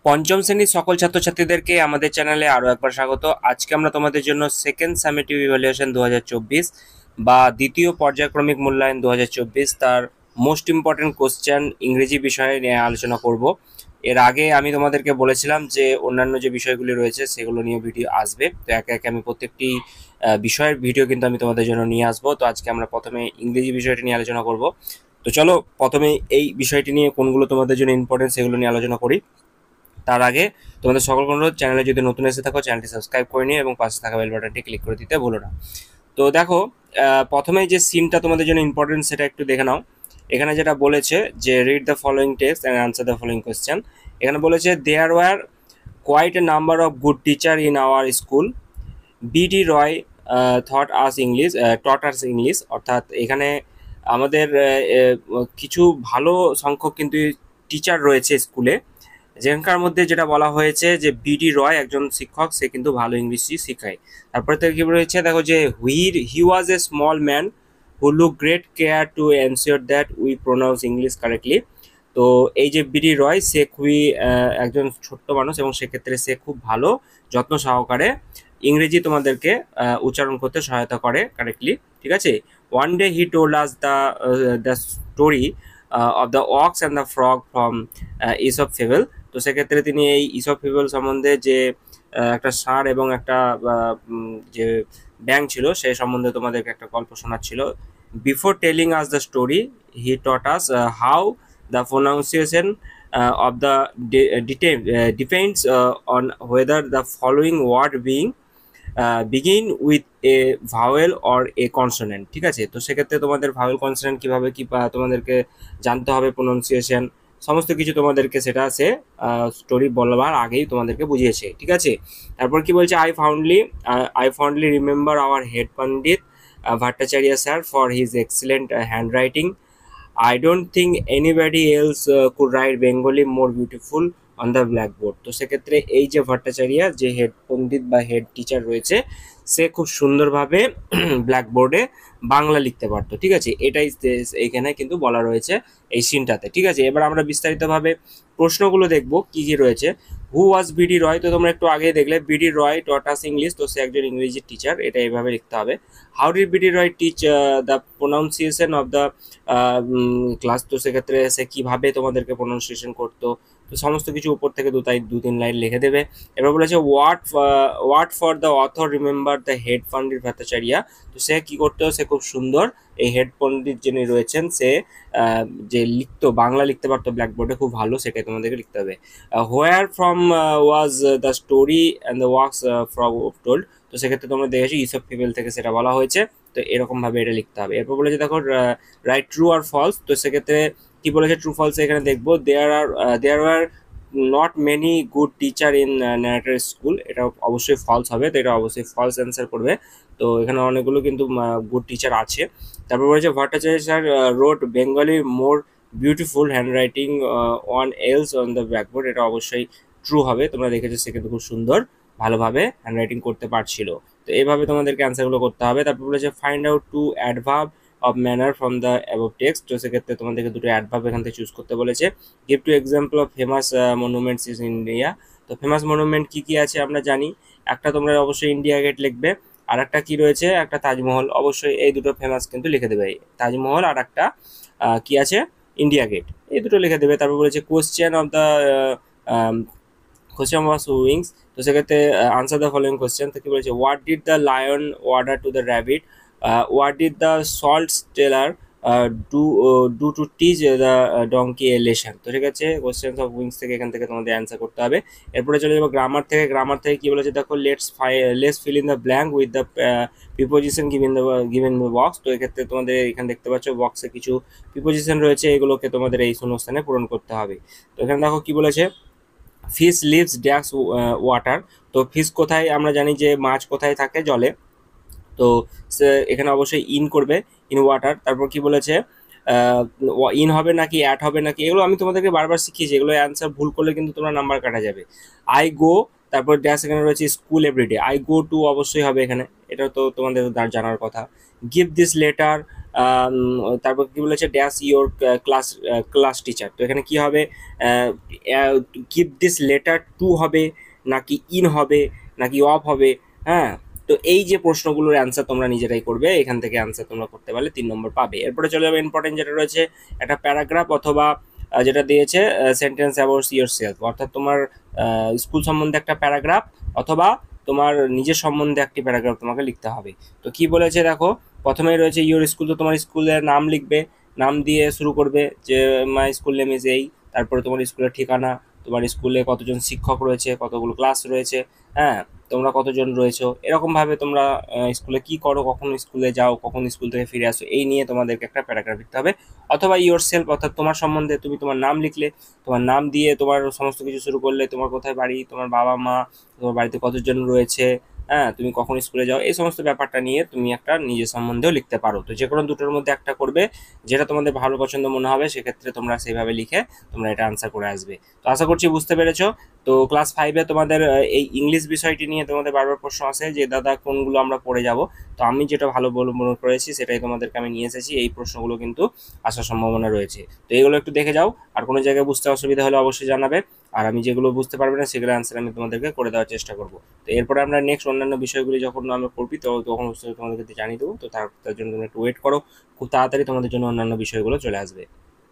পঞ্চম শ্রেণীর সকল ছাত্রছাত্রীদেরকে আমাদের চ্যানেলে আরো একবার স্বাগত। আজকে আমরা তোমাদের জন্য সেকেন্ড সামেটিভ ইভ্যালুয়েশন 2024 বা দ্বিতীয় পর্যায়ক্রমিক মূল্যায়ন 2024 তার মোস্ট ইম্পর্টেন্ট কোশ্চেন ইংরেজি বিষয়ে নিয়ে আলোচনা করব। এর আগে আমি তোমাদেরকে বলেছিলাম যে অন্যান্য যে বিষয়গুলি রয়েছে সেগুলো নিয়ে ভিডিও আসবে, তো একে একে আমি প্রত্যেকটি বিষয়ের ভিডিও কিন্তু আমি তোমাদের জন্য নিয়ে আসবো। তো আজকে আমরা প্রথমে ইংরেজি বিষয়টি নিয়ে আলোচনা করব। তো চলো প্রথমে এই বিষয়টি নিয়ে কোনগুলো তোমাদের জন্য ইম্পর্টেন্ট সেগুলো নিয়ে আলোচনা করি। তার আগে তোমাদের সকল অনুরোধ, চ্যানেলে যদি নতুন এসে থাকো চ্যানেলটি সাবস্ক্রাইব করে নিও এবং পাশে থাকা বেল বাটনটি ক্লিক করে দিতে ভুলো না। তো দেখো, প্রথমে যে সিনটা তোমাদের জন্য ইম্পর্টেন্ট সেটা একটু দেখে নাও। এখানে যেটা বলেছে যে read the following text and answer the following question. এখানে বলেছে there were quite a number of good teacher in our school. BD Roy taught us English. অর্থাৎ এখানে আমাদের কিছু ভালো সংখ্যক কিন্তু টিচার রয়েছে স্কুলে, যেখানকার মধ্যে যেটা বলা হয়েছে যে বিডি রয় একজন শিক্ষক, সে কিন্তু ভালো ইংলিশই শেখায়। তারপরে তো কি রয়েছে দেখো যে he was a small man who look great care to ensure that we pronounce English correctly. তো এই যে বিডি রয় সে খুবই একজন ছোট্ট মানুষ এবং সেক্ষেত্রে সে খুব ভালো যত্ন সহকারে ইংরেজি তোমাদেরকে উচ্চারণ করতে সহায়তা করে কারেক্টলি। ঠিক আছে। One day he told us the story of the ox and the frog from Aesop fable. তো সেক্ষেত্রে তিনি এই ইসব ফেবল সম্বন্ধে যে একটা ষাঁড় এবং একটা যে ব্যাঙ ছিল সেই সম্বন্ধে তোমাদেরকে একটা গল্প শোনাচ্ছিল। Before telling us the story he taught us how the pronunciation of the depends on whether the following word being begin with a vowel or a consonant। ঠিক আছে। তো সেক্ষেত্রে তোমাদের ভাওয়েল কনসোনেন্ট কিভাবে কি তোমাদেরকে জানতে হবে, প্রোনাউন্সিয়েশন সমস্ত কিছু তোমাদেরকে সেটা সে স্টোরি বলবার আগেই তোমাদেরকে বুঝিয়েছে। ঠিক আছে। তারপর কি বলছে, I fondly remember our head Pandit Bhattacharya sir for his excellent hand writing. I don't think anybody else could write Bengali more beautiful on the blackboard. তো সেক্ষেত্রে এই যে ভট্টাচার্য যে হেড পণ্ডিত বা হেড টিচার রয়েছে সে খুব সুন্দরভাবে ব্ল্যাকবোর্ডে বাংলা লিখতে পারতো। ঠিক আছে, এটাই এইখানে কিন্তু বলা রয়েছে এই সিনটাতে। ঠিক আছে, এবার আমরা বিস্তারিতভাবে প্রশ্নগুলো দেখবো কি কি রয়েছে। হু ওয়াজ বিডি রয়? তো তোমরা একটু আগে দেখলে BD Roy taught us English, তো সে একজন ইংরেজি টিচার, এটা এইভাবে লিখতে হবে। How did BD Roy teach the pronunciation of the class? তো সেক্ষেত্রে সে কিভাবে তোমাদেরকে প্রোনাউন্সিয়েশন করতো, তো সমস্ত কিছু উপর থেকে দু তিন লাইন লিখে দেবে। এবার বলেছে what for the author remember the head Pandit Bhattacharya. তো সে কি করতো, সে খুব সুন্দর এই হেড পণ্ডিত যিনি রয়েছেন সে যে লিখতো, বাংলা লিখতে পারতো ব্ল্যাকবোর্ডে খুব ভালো, সেটাই তোমাদেরকে লিখতে হবে। Where from was the story and the works from told. তো সেক্ষেত্রে তোমরা দেখেছো ইসব ফিমেল থেকে সেটা বলা হয়েছে, তো এরকম ভাবে এটা লিখতে হবে। এরপর বলেছে দেখো রাইট ট্রু আর ফলস। তো সেক্ষেত্রে কি বলেছে, ট্রু ফলস এখানে দেখবো। There are not many good teacher in narrator school, এটা অবশ্যই ফলস হবে, তো এটা অবশ্যই ফলস অ্যান্সার করবে। তো এখানে অনেকগুলো কিন্তু গুড টিচার আছে। তারপর বলেছে Bhattacharya sir road Bengali more beautiful hand writing one else on the blackboard, এটা অবশ্যই ট্রু হবে। তোমরা দেখেছো সে কিন্তু খুব সুন্দর ভালোভাবে হ্যান্ড রাইটিং করতে পারছিল। তো এইভাবে তোমাদেরকে অ্যান্সারগুলো করতে হবে। তারপর বলেছে find out to adverb of manner from the above text. তো সেক্ষেত্রে তোমাদেরকে দুটো অ্যাডভার্ব এখান থেকে চুজ করতে বলেছে। Give two example of famous monuments in India. তো ফেমাস মনুমেন্ট কি কি আছে আমরা জানি, একটা তোমরা অবশ্যই ইন্ডিয়া গেট লিখবে, আর একটা কি রয়েছে, একটা তাজমহল। অবশ্যই এই দুটো ফেমাস কিন্তু লিখে দেবে, তাজমহল আর একটা কি আছে, ইন্ডিয়া গেট, এই দুটো লিখে দেবে। তারপর বলেছে question of the question was wings. তো সেক্ষেত্রে আনসার দ্য ফলোয়িং কোয়েশ্চেন। তো কি বলেছে, what did the lion order to the rabbit? What did the salt tailor do to teach the donkey a lesson? তো ঠিক আছে, কোয়েশ্চেন অফ উইংস থেকে এখান থেকে তোমাদের অ্যান্সার করতে হবে। এরপরে চলে যাবো গ্রামার থেকে। গ্রামার থেকে কি বলেছে দেখো, let's fill in the blank with the preposition given the box. তো এক্ষেত্রে তোমাদের এখানে দেখতে পাচ্ছ বক্সে কিছু প্রিপোজিশন রয়েছে, এগুলোকে তোমাদের এই শূন্যস্থানে পূরণ করতে হবে। তো এখানে দেখো কি বলেছে, ফিশ লিভস ড্যাশ ওয়াটার। তো ফিশ কোথায়, আমরা জানি যে মাছ কোথায় থাকে, জলে। তো এখানে অবশ্যই ইন করবে, ইন ওয়াটার। তারপর কি বলেছে, ইন হবে নাকি অ্যাট হবে নাকি, এগুলো আমি তোমাদেরকে বারবার শিখিয়েছি, এগুলো অ্যান্সার ভুল করলে কিন্তু তোমরা নাম্বার কাটা যাবে। আই গো, তারপর ড্যাশ এখানে রয়েছে school everyday, I go to অবশ্যই হবে এখানে, এটা তো তোমাদের জানার কথা। গিভ দিস লেটার তারপর কি বলেছে, ড্যাশ ইওর ক্লাস টিচার। তো এখানে কি হবে, কিপ দিস লেটার টু হবে, নাকি ইন হবে, নাকি অফ হবে। হ্যাঁ, তো এই যে প্রশ্নগুলোর অ্যান্সার তোমরা নিজেরাই করবে, এখান থেকে অ্যান্সার তোমরা করতে পারলে 3 নম্বর পাবে। এরপরে চলে যাবে ইম্পর্টেন্ট যেটা রয়েছে, একটা প্যারাগ্রাফ অথবা যেটা দিয়েছে সেন্টেন্স অ্যাবাউট ইয়োর সেলফ, অর্থাৎ তোমার স্কুল সম্বন্ধে একটা প্যারাগ্রাফ অথবা তোমার নিজের সম্বন্ধে একটি প্যারাগ্রাফ তোমাকে লিখতে হবে। তো কি বলেছে দেখো, প্রথমেই রয়েছে ইয়োর স্কুল, তো তোমার স্কুলের নাম লিখবে, নাম দিয়ে শুরু করবে যে মাই স্কুল নেম ইজ এই, তারপরে তোমার স্কুলের ঠিকানা, তোমার স্কুলে কতজন শিক্ষক রয়েছে, কতগুলো ক্লাস রয়েছে, হ্যাঁ, তোমরা কতজন রয়েছো, এরকমভাবে তোমরা স্কুলে কি করো, কখন স্কুলে যাও, কখন স্কুল থেকে ফিরে আসো, এই নিয়ে তোমাদেরকে একটা প্যারাগ্রাফ লিখতে হবে। অথবা ইয়োর সেলফ, অর্থাৎ তোমার সম্বন্ধে তুমি তোমার নাম লিখলে, তোমার নাম দিয়ে তোমার সমস্ত কিছু শুরু করলে, তোমার কোথায় বাড়ি, তোমার বাবা মা, তোমার বাড়িতে কতজন রয়েছে, হ্যাঁ, তুমি কখন স্কুলে যাও, এই সমস্ত ব্যাপারটা নিয়ে তুমি একটা নিজের সম্বন্ধেও লিখতে পারো। তো যে কোনো দুটোর মধ্যে একটা করবে, যেটা তোমাদের ভালো পছন্দ মনে হবে সেক্ষেত্রে তোমরা সেইভাবে লিখে তোমরা এটা আনসার করে আসবে। তো আশা করছি বুঝতে পেরেছো। তো ক্লাস 5-এ তোমাদের এই ইংলিশ বিষয়টি নিয়ে তোমাদের বারবার প্রশ্ন আসে যে দাদা কোনগুলো আমরা পড়ে যাব। তো আমি যেটা ভালো বলে মনে করেছি সেটাই তোমাদেরকে আমি নিয়ে এসেছি, এই প্রশ্নগুলো কিন্তু আসার সম্ভাবনা রয়েছে। তো এগুলো একটু দেখে যাও, আর কোনো জায়গায় বুঝতে অসুবিধা হলে অবশ্যই জানাবে, আর আমি যেগুলো বুঝতে পারবে না সেগুলো অ্যান্সার আমি তোমাদেরকে করে দেওয়ার চেষ্টা করবো। তো এরপরে আমরা নেক্সট অন্যান্য বিষয়গুলি যখন আমরা পড়বি তো তখন অবশ্যই তোমাদেরকে জানিয়ে দেবো। তো তার জন্য তোমরা একটু ওয়েট করো, খুব তাড়াতাড়ি তোমাদের জন্য অন্যান্য বিষয়গুলো চলে আসবে।